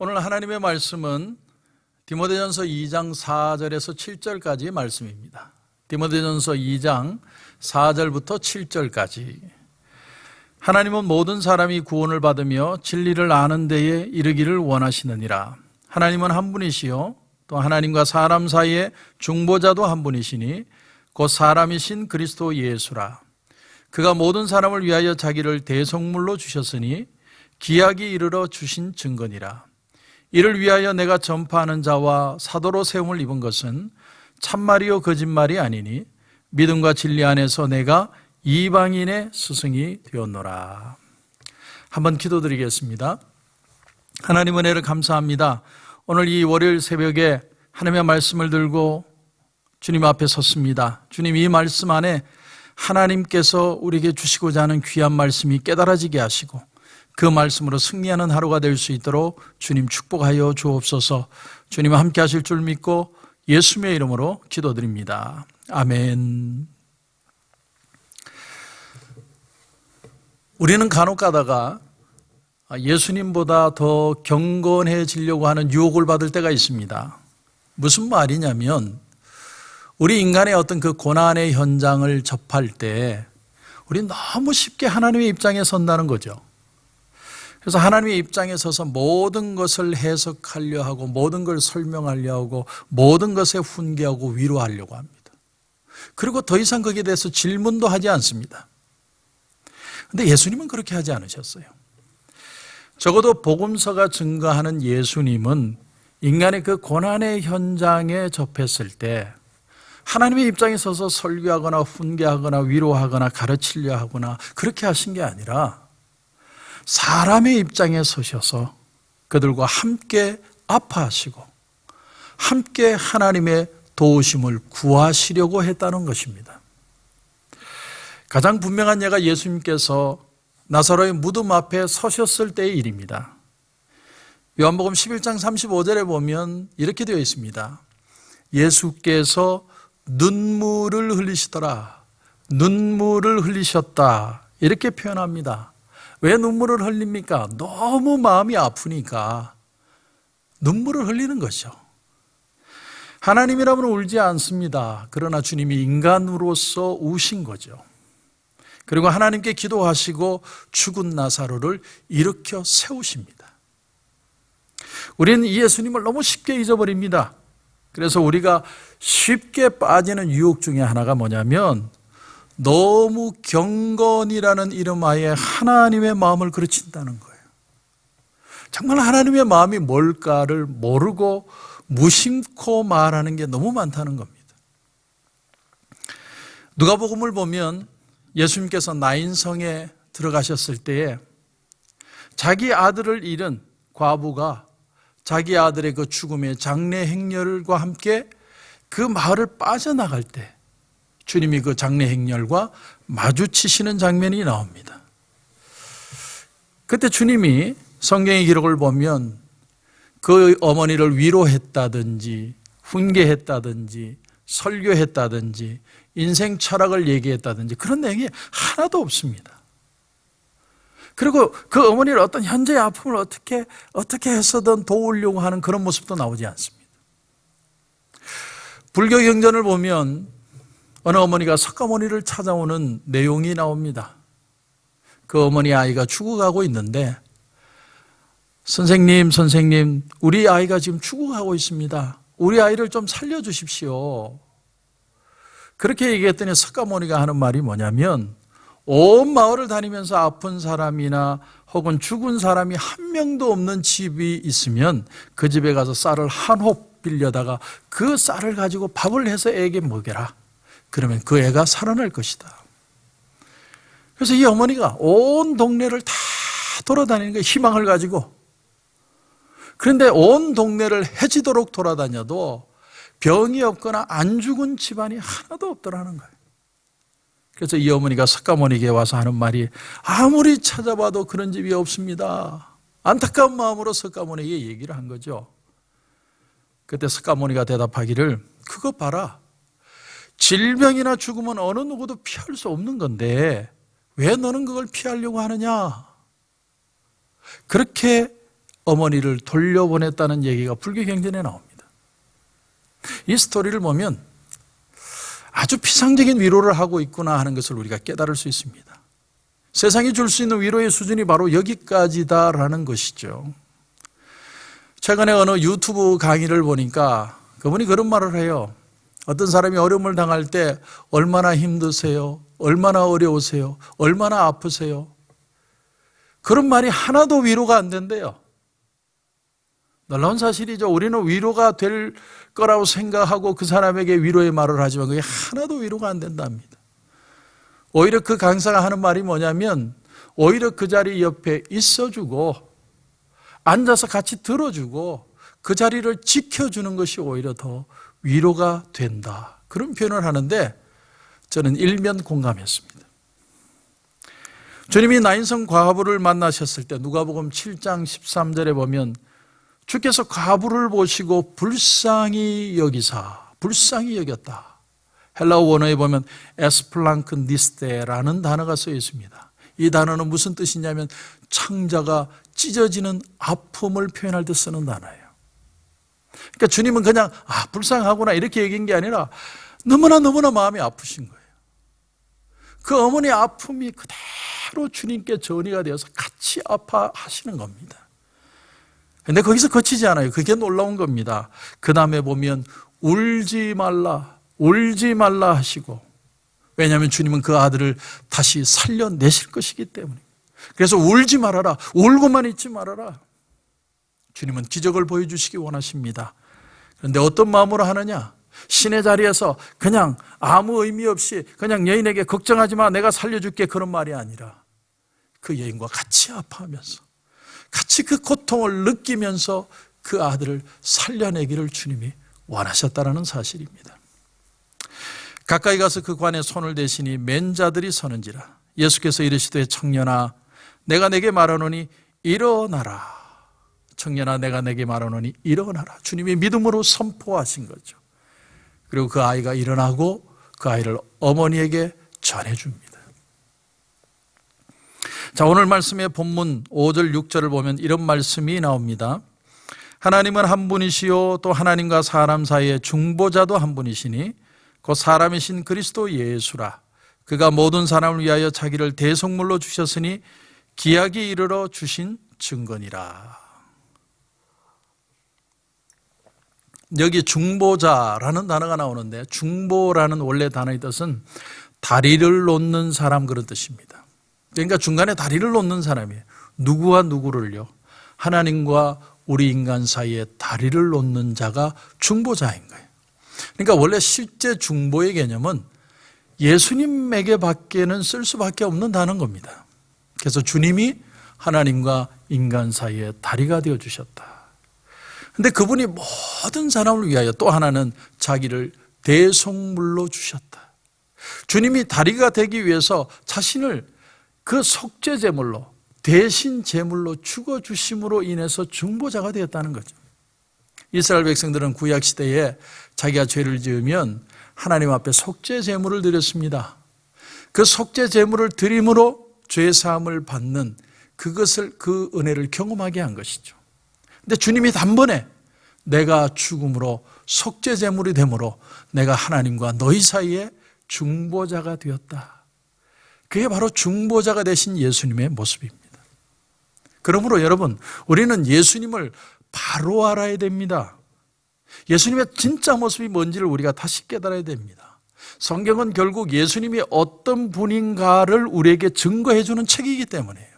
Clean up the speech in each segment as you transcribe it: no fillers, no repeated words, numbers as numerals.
오늘 하나님의 말씀은 디모데전서 2장 4절에서 7절까지의 말씀입니다. 디모데전서 2장 4절부터 7절까지. 하나님은 모든 사람이 구원을 받으며 진리를 아는 데에 이르기를 원하시느니라. 하나님은 한 분이시요 또 하나님과 사람 사이에 중보자도 한 분이시니 곧 사람이신 그리스도 예수라. 그가 모든 사람을 위하여 자기를 대속물로 주셨으니 기약이 이르러 주신 증거니라. 이를 위하여 내가 전파하는 자와 사도로 세움을 입은 것은 참말이요 거짓말이 아니니 믿음과 진리 안에서 내가 이방인의 스승이 되었노라. 한번 기도드리겠습니다. 하나님 은혜를 감사합니다. 오늘 이 월요일 새벽에 하나님의 말씀을 들고 주님 앞에 섰습니다. 주님, 이 말씀 안에 하나님께서 우리에게 주시고자 하는 귀한 말씀이 깨달아지게 하시고 그 말씀으로 승리하는 하루가 될 수 있도록 주님 축복하여 주옵소서. 주님 함께 하실 줄 믿고 예수님의 이름으로 기도드립니다. 아멘. 우리는 간혹 가다가 예수님보다 더 경건해지려고 하는 유혹을 받을 때가 있습니다. 무슨 말이냐면 우리 인간의 어떤 그 고난의 현장을 접할 때 우리 너무 쉽게 하나님의 입장에 선다는 거죠. 그래서 하나님의 입장에 서서 모든 것을 해석하려 하고 모든 걸 설명하려 하고 모든 것에 훈계하고 위로하려고 합니다. 그리고 더 이상 거기에 대해서 질문도 하지 않습니다. 그런데 예수님은 그렇게 하지 않으셨어요. 적어도 복음서가 증거하는 예수님은 인간의 그 고난의 현장에 접했을 때 하나님의 입장에 서서 설교하거나 훈계하거나 위로하거나 가르치려 하거나 그렇게 하신 게 아니라 사람의 입장에 서셔서 그들과 함께 아파하시고 함께 하나님의 도우심을 구하시려고 했다는 것입니다. 가장 분명한 예가 예수님께서 나사로의 무덤 앞에 서셨을 때의 일입니다. 요한복음 11장 35절에 보면 이렇게 되어 있습니다. 예수께서 눈물을 흘리시더라. 눈물을 흘리셨다. 이렇게 표현합니다. 왜 눈물을 흘립니까? 너무 마음이 아프니까 눈물을 흘리는 것이죠. 하나님이라면 울지 않습니다. 그러나 주님이 인간으로서 우신 거죠. 그리고 하나님께 기도하시고 죽은 나사로를 일으켜 세우십니다. 우리는 이 예수님을 너무 쉽게 잊어버립니다. 그래서 우리가 쉽게 빠지는 유혹 중에 하나가 뭐냐면 너무 경건이라는 이름하에 하나님의 마음을 그르친다는 거예요. 정말 하나님의 마음이 뭘까를 모르고 무심코 말하는 게 너무 많다는 겁니다. 누가복음을 보면 예수님께서 나인성에 들어가셨을 때에 자기 아들을 잃은 과부가 자기 아들의 그 죽음의 장례 행렬과 함께 그 마을을 빠져나갈 때 주님이 그 장례 행렬과 마주치시는 장면이 나옵니다. 그때 주님이 성경의 기록을 보면 그 어머니를 위로했다든지 훈계했다든지 설교했다든지 인생 철학을 얘기했다든지 그런 내용이 하나도 없습니다. 그리고 그 어머니를 어떤 현재의 아픔을 어떻게 해서든 도우려고 하는 그런 모습도 나오지 않습니다. 불교 경전을 보면 어느 어머니가 석가모니를 찾아오는 내용이 나옵니다. 그 어머니 아이가 죽어가고 있는데 선생님, 우리 아이가 지금 죽어가고 있습니다. 우리 아이를 좀 살려주십시오. 그렇게 얘기했더니 석가모니가 하는 말이 뭐냐면 온 마을을 다니면서 아픈 사람이나 혹은 죽은 사람이 한 명도 없는 집이 있으면 그 집에 가서 쌀을 한 홉 빌려다가 그 쌀을 가지고 밥을 해서 애에게 먹여라. 그러면 그 애가 살아날 것이다. 그래서 이 어머니가 온 동네를 다 돌아다니는 거예요. 희망을 가지고. 그런데 온 동네를 해지도록 돌아다녀도 병이 없거나 안 죽은 집안이 하나도 없더라는 거예요. 그래서 이 어머니가 석가모니에게 와서 하는 말이 아무리 찾아봐도 그런 집이 없습니다. 안타까운 마음으로 석가모니에게 얘기를 한 거죠. 그때 석가모니가 대답하기를 그거 봐라. 질병이나 죽음은 어느 누구도 피할 수 없는 건데 왜 너는 그걸 피하려고 하느냐? 그렇게 어머니를 돌려보냈다는 얘기가 불교 경전에 나옵니다. 이 스토리를 보면 아주 피상적인 위로를 하고 있구나 하는 것을 우리가 깨달을 수 있습니다. 세상이 줄 수 있는 위로의 수준이 바로 여기까지다라는 것이죠. 최근에 어느 유튜브 강의를 보니까 그분이 그런 말을 해요. 어떤 사람이 어려움을 당할 때 얼마나 힘드세요? 얼마나 어려우세요? 얼마나 아프세요? 그런 말이 하나도 위로가 안 된대요. 놀라운 사실이죠. 우리는 위로가 될 거라고 생각하고 그 사람에게 위로의 말을 하지만 그게 하나도 위로가 안 된답니다. 오히려 그 강사가 하는 말이 뭐냐면 오히려 그 자리 옆에 있어주고 앉아서 같이 들어주고 그 자리를 지켜주는 것이 오히려 더 위로가 된다. 그런 표현을 하는데 저는 일면 공감했습니다. 주님이 나인성 과부를 만나셨을 때 누가복음 7장 13절에 보면 주께서 과부를 보시고 불쌍히 여겼다. 헬라어 원어에 보면 에스플랑크니스테라는 단어가 쓰여 있습니다. 이 단어는 무슨 뜻이냐면 창자가 찢어지는 아픔을 표현할 때 쓰는 단어예요. 그러니까 주님은 그냥 불쌍하구나 이렇게 얘기한 게 아니라 너무나 마음이 아프신 거예요. 그 어머니의 아픔이 그대로 주님께 전이가 되어서 같이 아파하시는 겁니다. 그런데 거기서 그치지 않아요. 그게 놀라운 겁니다. 그 다음에 보면 울지 말라 하시고, 왜냐하면 주님은 그 아들을 다시 살려내실 것이기 때문에. 그래서 울지 말아라, 울고만 있지 말아라. 주님은 기적을 보여주시기 원하십니다. 그런데 어떤 마음으로 하느냐? 신의 자리에서 그냥 아무 의미 없이 그냥 여인에게 걱정하지 마, 내가 살려줄게, 그런 말이 아니라 그 여인과 같이 아파하면서 같이 그 고통을 느끼면서 그 아들을 살려내기를 주님이 원하셨다는 사실입니다. 가까이 가서 그 관에 손을 대시니 맨 자들이 서는지라. 예수께서 이르시되 청년아 내가 내게 말하노니 일어나라. 청년아 내가 내게 말하노니 일어나라. 주님이 믿음으로 선포하신 거죠. 그리고 그 아이가 일어나고 그 아이를 어머니에게 전해줍니다. 자, 오늘 말씀의 본문 5절 6절을 보면 이런 말씀이 나옵니다. 하나님은 한 분이시요 또 하나님과 사람 사이의 중보자도 한 분이시니 곧 사람이신 그리스도 예수라. 그가 모든 사람을 위하여 자기를 대속물로 주셨으니 기약이 이르러 주신 증거니라. 여기 중보자라는 단어가 나오는데 중보라는 원래 단어의 뜻은 다리를 놓는 사람, 그런 뜻입니다. 그러니까 중간에 다리를 놓는 사람이에요. 누구와 누구를요? 하나님과 우리 인간 사이에 다리를 놓는 자가 중보자인 거예요. 그러니까 원래 실제 중보의 개념은 예수님에게 밖에는 쓸 수밖에 없는 단어인 겁니다. 그래서 주님이 하나님과 인간 사이에 다리가 되어주셨다. 그런데 그분이 모든 사람을 위하여 또 하나는 자기를 대속물로 주셨다. 주님이 다리가 되기 위해서 자신을 그 속죄제물로, 대신 제물로 죽어주심으로 인해서 중보자가 되었다는 거죠. 이스라엘 백성들은 구약시대에 자기가 죄를 지으면 하나님 앞에 속죄제물을 드렸습니다. 그 속죄제물을 드림으로 죄사함을 받는 그것을, 그 은혜를 경험하게 한 것이죠. 근데 주님이 단번에 내가 죽음으로 속죄제물이 되므로 내가 하나님과 너희 사이에 중보자가 되었다. 그게 바로 중보자가 되신 예수님의 모습입니다. 그러므로 여러분, 우리는 예수님을 바로 알아야 됩니다. 예수님의 진짜 모습이 뭔지를 우리가 다시 깨달아야 됩니다. 성경은 결국 예수님이 어떤 분인가를 우리에게 증거해 주는 책이기 때문이에요.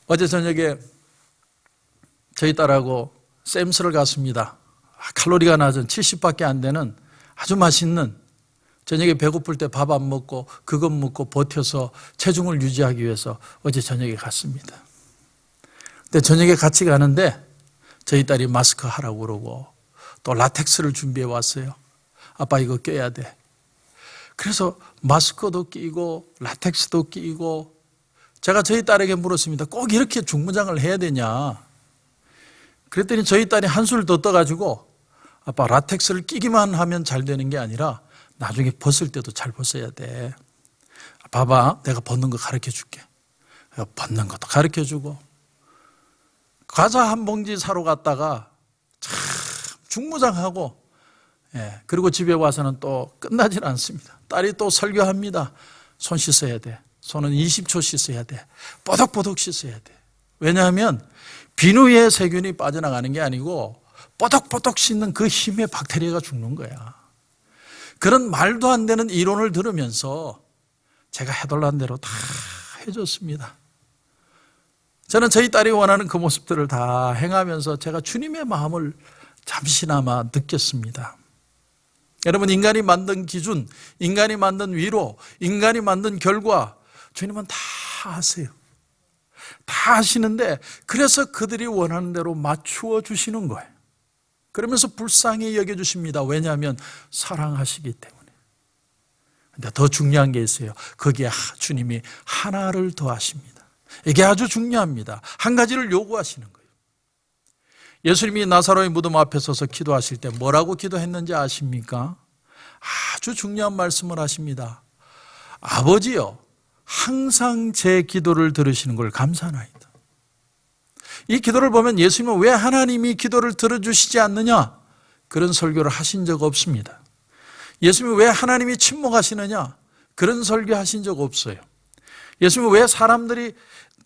어제 저녁에 저희 딸하고 샘스를 갔습니다. 칼로리가 낮은 70밖에 안 되는 아주 맛있는, 저녁에 배고플 때 밥 안 먹고 그것 먹고 버텨서 체중을 유지하기 위해서 어제 저녁에 갔습니다. 근데 저녁에 같이 가는데 저희 딸이 마스크 하라고 그러고 또 라텍스를 준비해 왔어요. 아빠 이거 껴야 돼. 그래서 마스크도 끼고 라텍스도 끼고, 제가 저희 딸에게 물었습니다. 꼭 이렇게 중무장을 해야 되냐? 그랬더니 저희 딸이 한술 더 떠가지고 아빠 라텍스를 끼기만 하면 잘 되는 게 아니라 나중에 벗을 때도 잘 벗어야 돼. 봐봐, 내가 벗는 거 가르쳐 줄게. 벗는 것도 가르쳐 주고 과자 한 봉지 사러 갔다가 참 중무장하고, 그리고 집에 와서는 또 끝나질 않습니다. 딸이 또 설교합니다. 손 씻어야 돼. 손은 20초 씻어야 돼. 뽀득뽀득 씻어야 돼. 왜냐하면 비누에 세균이 빠져나가는 게 아니고 뽀득뽀득 씻는 그 힘에 박테리아가 죽는 거야. 그런 말도 안 되는 이론을 들으면서 제가 해달라는 대로 다 해줬습니다. 저는 저희 딸이 원하는 그 모습들을 다 행하면서 제가 주님의 마음을 잠시나마 느꼈습니다. 여러분, 인간이 만든 기준, 인간이 만든 위로, 인간이 만든 결과, 주님은 다 아세요. 다 아시는데 그래서 그들이 원하는 대로 맞추어 주시는 거예요. 그러면서 불쌍히 여겨주십니다. 왜냐하면 사랑하시기 때문에. 근데 더 중요한 게 있어요. 거기에 주님이 하나를 더 하십니다. 이게 아주 중요합니다. 한 가지를 요구하시는 거예요. 예수님이 나사로의 무덤 앞에 서서 기도하실 때 뭐라고 기도했는지 아십니까? 아주 중요한 말씀을 하십니다. 아버지요, 항상 제 기도를 들으시는 걸 감사하나이다. 이 기도를 보면 예수님은 왜 하나님이 기도를 들어주시지 않느냐? 그런 설교를 하신 적 없습니다. 예수님이 왜 하나님이 침묵하시느냐? 그런 설교 하신 적 없어요. 예수님은 왜 사람들이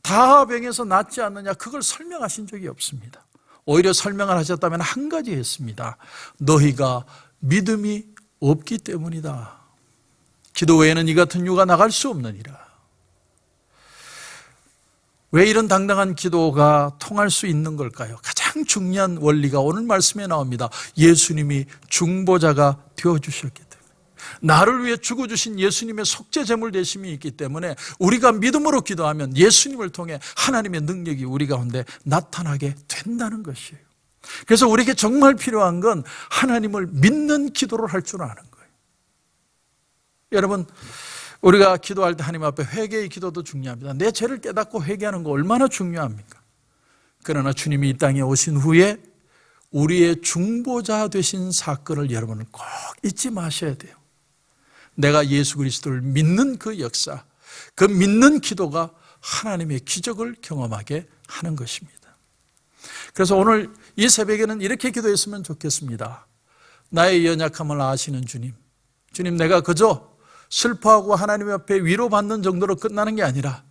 다 병에서 낫지 않느냐? 그걸 설명하신 적이 없습니다. 오히려 설명을 하셨다면 한 가지 했습니다. 너희가 믿음이 없기 때문이다. 기도 외에는 이 같은 유가 나갈 수 없느니라. 왜 이런 당당한 기도가 통할 수 있는 걸까요? 가장 중요한 원리가 오늘 말씀에 나옵니다. 예수님이 중보자가 되어주셨기 때문에, 나를 위해 죽어주신 예수님의 속죄제물 되심이 있기 때문에 우리가 믿음으로 기도하면 예수님을 통해 하나님의 능력이 우리 가운데 나타나게 된다는 것이에요. 그래서 우리에게 정말 필요한 건 하나님을 믿는 기도를 할 줄 아는 거예요. 여러분, 우리가 기도할 때 하나님 앞에 회개의 기도도 중요합니다. 내 죄를 깨닫고 회개하는 거 얼마나 중요합니까? 그러나 주님이 이 땅에 오신 후에 우리의 중보자 되신 사건을 여러분은 꼭 잊지 마셔야 돼요. 내가 예수 그리스도를 믿는 그 역사, 그 믿는 기도가 하나님의 기적을 경험하게 하는 것입니다. 그래서 오늘 이 새벽에는 이렇게 기도했으면 좋겠습니다. 나의 연약함을 아시는 주님, 주님, 내가 그저 슬퍼하고 하나님 앞에 위로받는 정도로 끝나는 게 아니라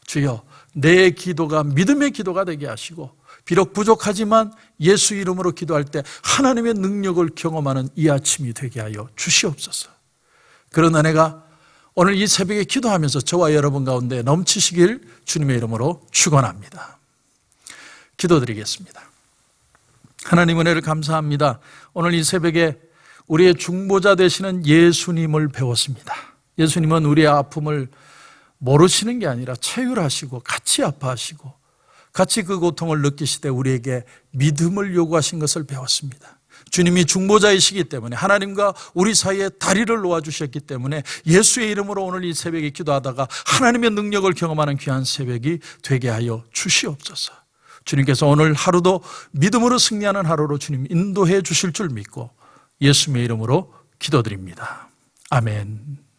주여, 내 기도가 믿음의 기도가 되게 하시고 비록 부족하지만 예수 이름으로 기도할 때 하나님의 능력을 경험하는 이 아침이 되게 하여 주시옵소서. 그런 은혜가 오늘 이 새벽에 기도하면서 저와 여러분 가운데 넘치시길 주님의 이름으로 축원합니다. 기도드리겠습니다. 하나님, 은혜를 감사합니다. 오늘 이 새벽에 우리의 중보자 되시는 예수님을 배웠습니다. 예수님은 우리의 아픔을 모르시는 게 아니라 체휼하시고 같이 아파하시고 같이 그 고통을 느끼시되 우리에게 믿음을 요구하신 것을 배웠습니다. 주님이 중보자이시기 때문에 하나님과 우리 사이에 다리를 놓아주셨기 때문에 예수의 이름으로 오늘 이 새벽에 기도하다가 하나님의 능력을 경험하는 귀한 새벽이 되게 하여 주시옵소서. 주님께서 오늘 하루도 믿음으로 승리하는 하루로 주님 인도해 주실 줄 믿고 예수님의 이름으로 기도드립니다. 아멘.